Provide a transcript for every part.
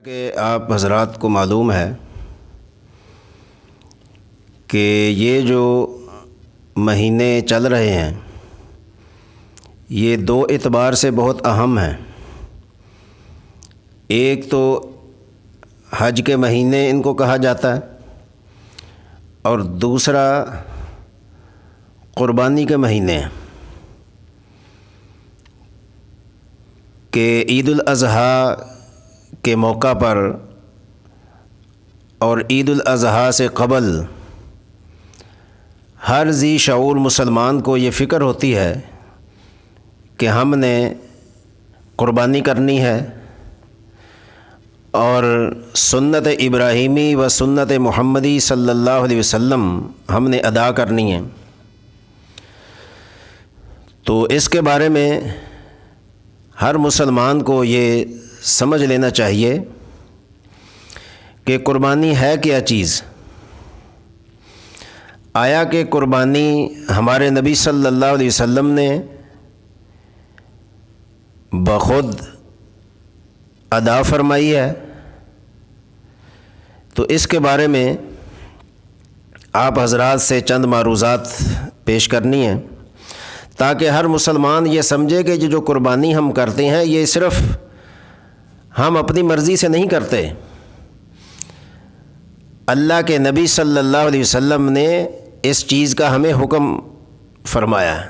کہ آپ حضرات کو معلوم ہے کہ یہ جو مہینے چل رہے ہیں یہ دو اعتبار سے بہت اہم ہیں۔ ایک تو حج کے مہینے ان کو کہا جاتا ہے، اور دوسرا قربانی کے مہینے ہیں کہ عید الاضحیٰ کے موقع پر اور عید الاضحیٰ سے قبل ہر ذی شعور مسلمان کو یہ فکر ہوتی ہے کہ ہم نے قربانی کرنی ہے اور سنت ابراہیمی و سنت محمدی صلی اللہ علیہ وسلم ہم نے ادا کرنی ہے۔ تو اس کے بارے میں ہر مسلمان کو یہ سمجھ لینا چاہیے کہ قربانی ہے کیا چیز۔ آیا کہ قربانی ہمارے نبی صلی اللہ علیہ وسلم نے بخود ادا فرمائی ہے؟ تو اس کے بارے میں آپ حضرات سے چند معروضات پیش کرنی ہیں تاکہ ہر مسلمان یہ سمجھے کہ جو قربانی ہم کرتے ہیں یہ صرف ہم اپنی مرضی سے نہیں کرتے، اللہ کے نبی صلی اللہ علیہ وسلم نے اس چیز کا ہمیں حکم فرمایا ہے،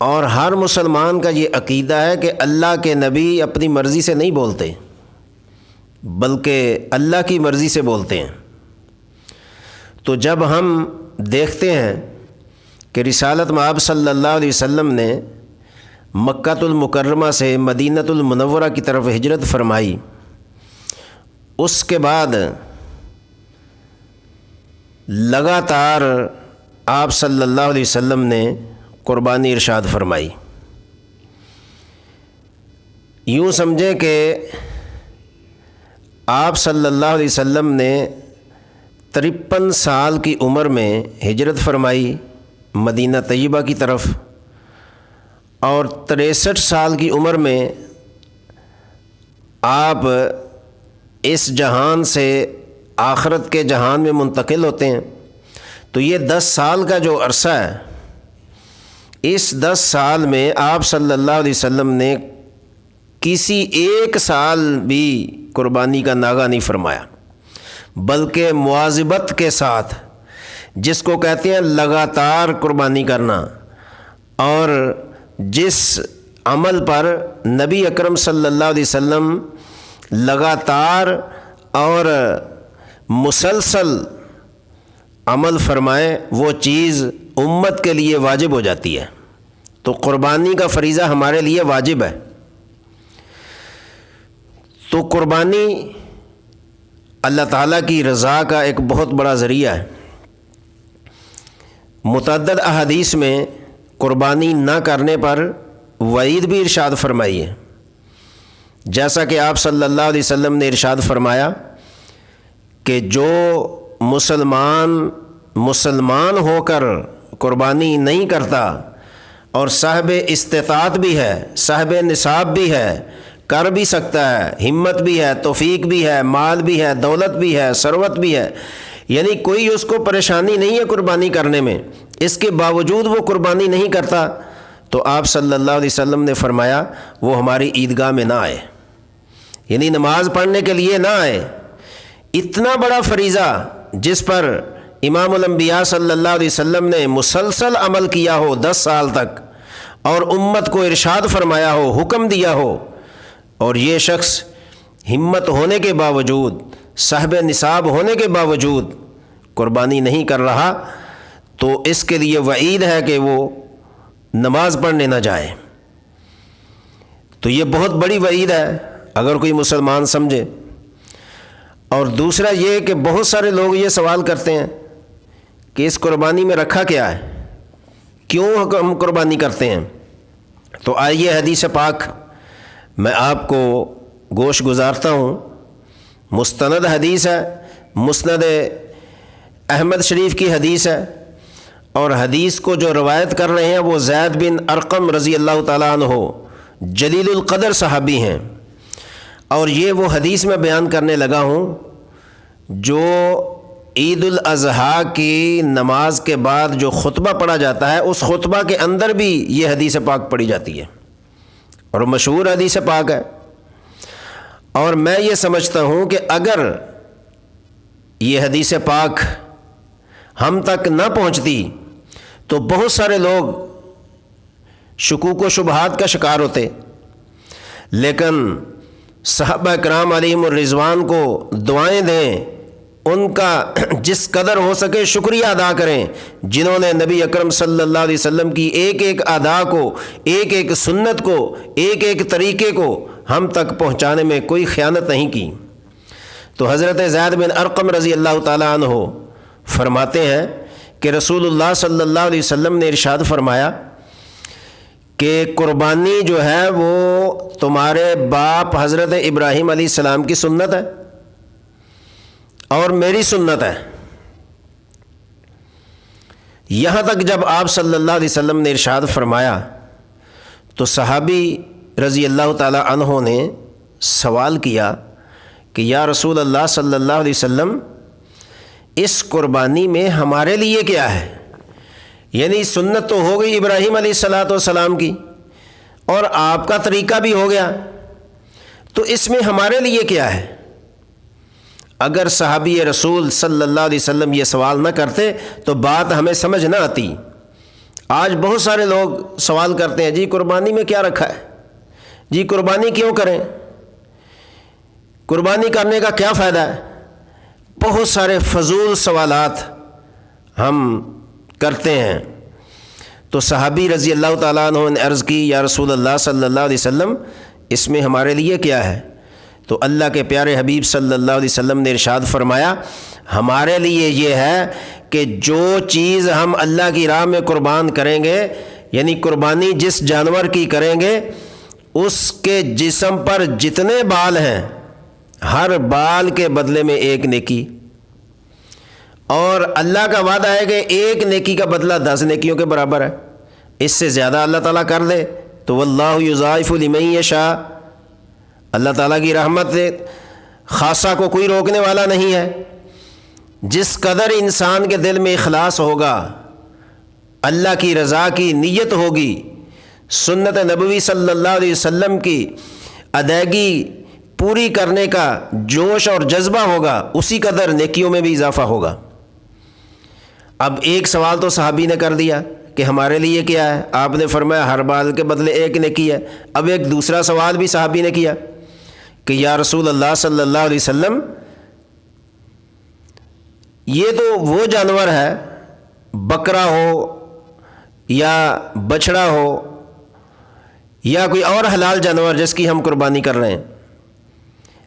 اور ہر مسلمان کا یہ عقیدہ ہے کہ اللہ کے نبی اپنی مرضی سے نہیں بولتے بلکہ اللہ کی مرضی سے بولتے ہیں۔ تو جب ہم دیکھتے ہیں کہ رسالت مآب صلی اللہ علیہ وسلم نے مکہ المکرمہ سے مدینہ المنورہ کی طرف ہجرت فرمائی، اس کے بعد لگاتار آپ صلی اللہ علیہ وسلم نے قربانی ارشاد فرمائی۔ یوں سمجھیں کہ آپ صلی اللہ علیہ وسلم نے 53 سال کی عمر میں ہجرت فرمائی مدینہ طیبہ کی طرف، اور 63 سال کی عمر میں آپ اس جہان سے آخرت کے جہان میں منتقل ہوتے ہیں۔ تو یہ 10 سال کا جو عرصہ ہے، اس 10 سال میں آپ صلی اللہ علیہ وسلم نے کسی ایک سال بھی قربانی کا ناغہ نہیں فرمایا، بلکہ مواظبت کے ساتھ، جس کو کہتے ہیں لگاتار قربانی کرنا، اور جس عمل پر نبی اکرم صلی اللہ علیہ وسلم لگاتار اور مسلسل عمل فرمائے وہ چیز امت کے لیے واجب ہو جاتی ہے۔ تو قربانی کا فریضہ ہمارے لیے واجب ہے۔ تو قربانی اللہ تعالیٰ کی رضا کا ایک بہت بڑا ذریعہ ہے۔ متعدد احادیث میں قربانی نہ کرنے پر وعید بھی ارشاد فرمائی ہے، جیسا کہ آپ صلی اللہ علیہ وسلم نے ارشاد فرمایا کہ جو مسلمان ہو کر قربانی نہیں کرتا اور صاحب استطاعت بھی ہے، صاحب نصاب بھی ہے، کر بھی سکتا ہے، ہمت بھی ہے، توفیق بھی ہے، مال بھی ہے، دولت بھی ہے، ثروت بھی ہے، یعنی کوئی اس کو پریشانی نہیں ہے قربانی کرنے میں، اس کے باوجود وہ قربانی نہیں کرتا، تو آپ صلی اللہ علیہ وسلم نے فرمایا وہ ہماری عیدگاہ میں نہ آئے، یعنی نماز پڑھنے کے لیے نہ آئے۔ اتنا بڑا فریضہ جس پر امام الانبیاء صلی اللہ علیہ وسلم نے مسلسل عمل کیا ہو 10 سال تک، اور امت کو ارشاد فرمایا ہو، حکم دیا ہو، اور یہ شخص ہمت ہونے کے باوجود، صاحب نصاب ہونے کے باوجود قربانی نہیں کر رہا، تو اس کے لیے وعید ہے کہ وہ نماز پڑھنے نہ جائے۔ تو یہ بہت بڑی وعید ہے اگر کوئی مسلمان سمجھے۔ اور دوسرا یہ کہ بہت سارے لوگ یہ سوال کرتے ہیں کہ اس قربانی میں رکھا کیا ہے، کیوں ہم قربانی کرتے ہیں؟ تو آئیے حدیث پاک میں آپ کو گوش گزارتا ہوں۔ مستند حدیث ہے، مسند احمد شریف کی حدیث ہے، اور حدیث کو جو روایت کر رہے ہیں وہ زید بن ارقم رضی اللہ تعالیٰ عنہ جلیل القدر صحابی ہیں۔ اور یہ وہ حدیث میں بیان کرنے لگا ہوں جو عید الاضحیٰ کی نماز کے بعد جو خطبہ پڑھا جاتا ہے اس خطبہ کے اندر بھی یہ حدیث پاک پڑھی جاتی ہے اور مشہور حدیث پاک ہے۔ اور میں یہ سمجھتا ہوں کہ اگر یہ حدیث پاک ہم تک نہ پہنچتی تو بہت سارے لوگ شکوک و شبہات کا شکار ہوتے، لیکن صحابہ کرام علیہم الرضوان کو دعائیں دیں، ان کا جس قدر ہو سکے شکریہ ادا کریں، جنہوں نے نبی اکرم صلی اللہ علیہ وسلم کی ایک ایک ادا کو، ایک ایک سنت کو، ایک ایک طریقے کو ہم تک پہنچانے میں کوئی خیانت نہیں کی۔ تو حضرت زید بن ارقم رضی اللہ تعالیٰ عنہ فرماتے ہیں کہ رسول اللہ صلی اللہ علیہ وسلم نے ارشاد فرمایا کہ قربانی جو ہے وہ تمہارے باپ حضرت ابراہیم علیہ السلام کی سنت ہے اور میری سنت ہے۔ یہاں تک جب آپ صلی اللہ علیہ وسلم نے ارشاد فرمایا تو صحابی رضی اللہ تعالی عنہ نے سوال کیا کہ یا رسول اللہ صلی اللہ علیہ وسلم، اس قربانی میں ہمارے لیے کیا ہے؟ یعنی سنت تو ہو گئی ابراہیم علیہ السلام کی اور آپ کا طریقہ بھی ہو گیا، تو اس میں ہمارے لیے کیا ہے؟ اگر صحابی رسول صلی اللہ علیہ وسلم یہ سوال نہ کرتے تو بات ہمیں سمجھ نہ آتی۔ آج بہت سارے لوگ سوال کرتے ہیں، جی قربانی میں کیا رکھا ہے؟ جی قربانی کیوں کریں؟ قربانی کرنے کا کیا فائدہ ہے؟ بہت سارے فضول سوالات ہم کرتے ہیں۔ تو صحابی رضی اللہ تعالیٰ عنہ نے عرض کی، یا رسول اللہ صلی اللہ علیہ وسلم، اس میں ہمارے لیے کیا ہے؟ تو اللہ کے پیارے حبیب صلی اللہ علیہ وسلم نے ارشاد فرمایا، ہمارے لیے یہ ہے کہ جو چیز ہم اللہ کی راہ میں قربان کریں گے، یعنی قربانی جس جانور کی کریں گے، اس کے جسم پر جتنے بال ہیں ہر بال کے بدلے میں ایک نیکی، اور اللہ کا وعدہ ہے کہ ایک نیکی کا بدلہ 10 نیکیوں کے برابر ہے۔ اس سے زیادہ اللہ تعالیٰ کر دے تو واللہ یضاعف لمن یشاء، اللہ تعالیٰ کی رحمت سے خاصہ کو کوئی روکنے والا نہیں ہے۔ جس قدر انسان کے دل میں اخلاص ہوگا، اللہ کی رضا کی نیت ہوگی، سنت نبوی صلی اللہ علیہ وسلم کی ادائیگی پوری کرنے کا جوش اور جذبہ ہوگا، اسی قدر نیکیوں میں بھی اضافہ ہوگا۔ اب ایک سوال تو صحابی نے کر دیا کہ ہمارے لیے کیا ہے؟ آپ نے فرمایا ہر بال کے بدلے ایک نیکی ہے۔ اب ایک دوسرا سوال بھی صحابی نے کیا کہ یا رسول اللہ صلی اللہ علیہ وسلم، یہ تو وہ جانور ہے، بکرا ہو یا بچڑا ہو یا کوئی اور حلال جانور جس کی ہم قربانی کر رہے ہیں،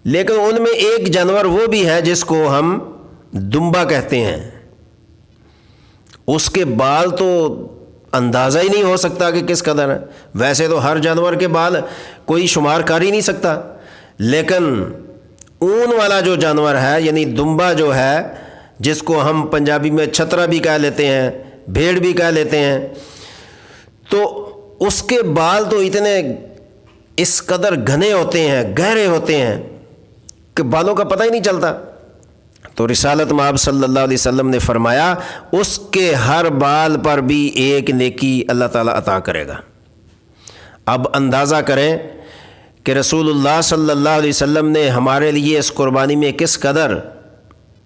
لیکن ان میں ایک جانور وہ بھی ہے جس کو ہم دمبا کہتے ہیں، اس کے بال تو اندازہ ہی نہیں ہو سکتا کہ کس قدر ہے۔ ویسے تو ہر جانور کے بال کوئی شمار کر ہی نہیں سکتا، لیکن اون والا جو جانور ہے، یعنی دمبا جو ہے، جس کو ہم پنجابی میں چھترا بھی کہہ لیتے ہیں، بھیڑ بھی کہہ لیتے ہیں، تو اس کے بال تو اتنے اس قدر گھنے ہوتے ہیں، گہرے ہوتے ہیں کہ بالوں کا پتہ ہی نہیں چلتا۔ تو رسالت مآب صلی اللہ علیہ وسلم نے فرمایا اس کے ہر بال پر بھی ایک نیکی اللہ تعالیٰ عطا کرے گا۔ اب اندازہ کریں کہ رسول اللہ صلی اللہ علیہ وسلم نے ہمارے لیے اس قربانی میں کس قدر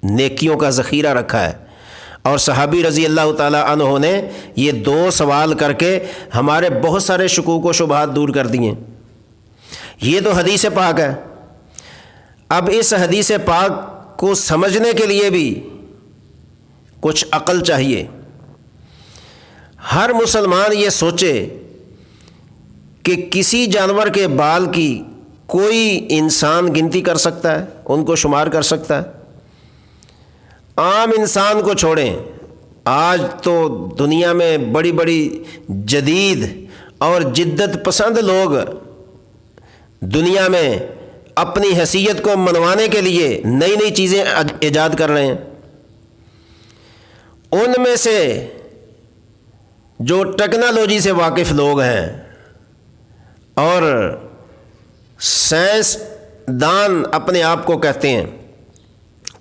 نیکیوں کا ذخیرہ رکھا ہے، اور صحابی رضی اللہ تعالیٰ عنہ نے یہ 2 سوال کر کے ہمارے بہت سارے شکوک و شبہات دور کر دیے۔ یہ تو حدیث پاک ہے۔ اب اس حدیث پاک کو سمجھنے کے لیے بھی کچھ عقل چاہیے۔ ہر مسلمان یہ سوچے کہ کسی جانور کے بال کی کوئی انسان گنتی کر سکتا ہے، ان کو شمار کر سکتا ہے؟ عام انسان کو چھوڑیں، آج تو دنیا میں بڑی بڑی جدید اور جدت پسند لوگ دنیا میں اپنی حیثیت کو منوانے کے لیے نئی نئی چیزیں ایجاد کر رہے ہیں۔ ان میں سے جو ٹیکنالوجی سے واقف لوگ ہیں اور سائنس دان اپنے آپ کو کہتے ہیں،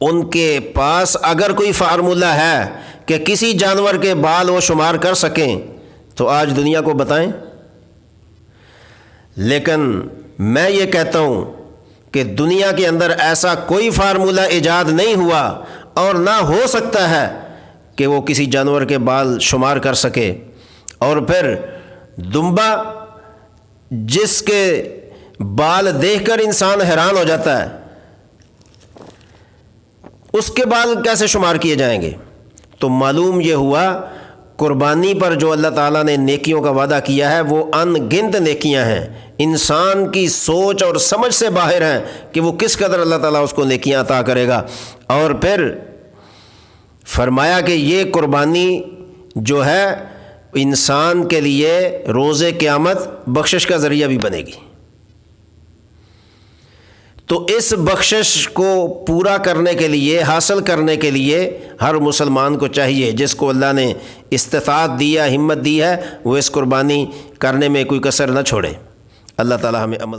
ان کے پاس اگر کوئی فارمولہ ہے کہ کسی جانور کے بال وہ شمار کر سکیں تو آج دنیا کو بتائیں۔ لیکن میں یہ کہتا ہوں کہ دنیا کے اندر ایسا کوئی فارمولہ ایجاد نہیں ہوا اور نہ ہو سکتا ہے کہ وہ کسی جانور کے بال شمار کر سکے۔ اور پھر دمبا جس کے بال دیکھ کر انسان حیران ہو جاتا ہے، اس کے بال کیسے شمار کیے جائیں گے؟ تو معلوم یہ ہوا قربانی پر جو اللہ تعالیٰ نے نیکیوں کا وعدہ کیا ہے وہ ان گنت نیکیاں ہیں، انسان کی سوچ اور سمجھ سے باہر ہیں کہ وہ کس قدر اللہ تعالیٰ اس کو نیکیاں عطا کرے گا۔ اور پھر فرمایا کہ یہ قربانی جو ہے انسان کے لیے روز قیامت بخشش کا ذریعہ بھی بنے گی۔ تو اس بخشش کو پورا کرنے کے لیے، حاصل کرنے کے لیے ہر مسلمان کو چاہیے، جس کو اللہ نے استطاعت دی ہے، ہمت دی ہے، وہ اس قربانی کرنے میں کوئی کسر نہ چھوڑے۔ اللہ تعالی ہمیں عمل کی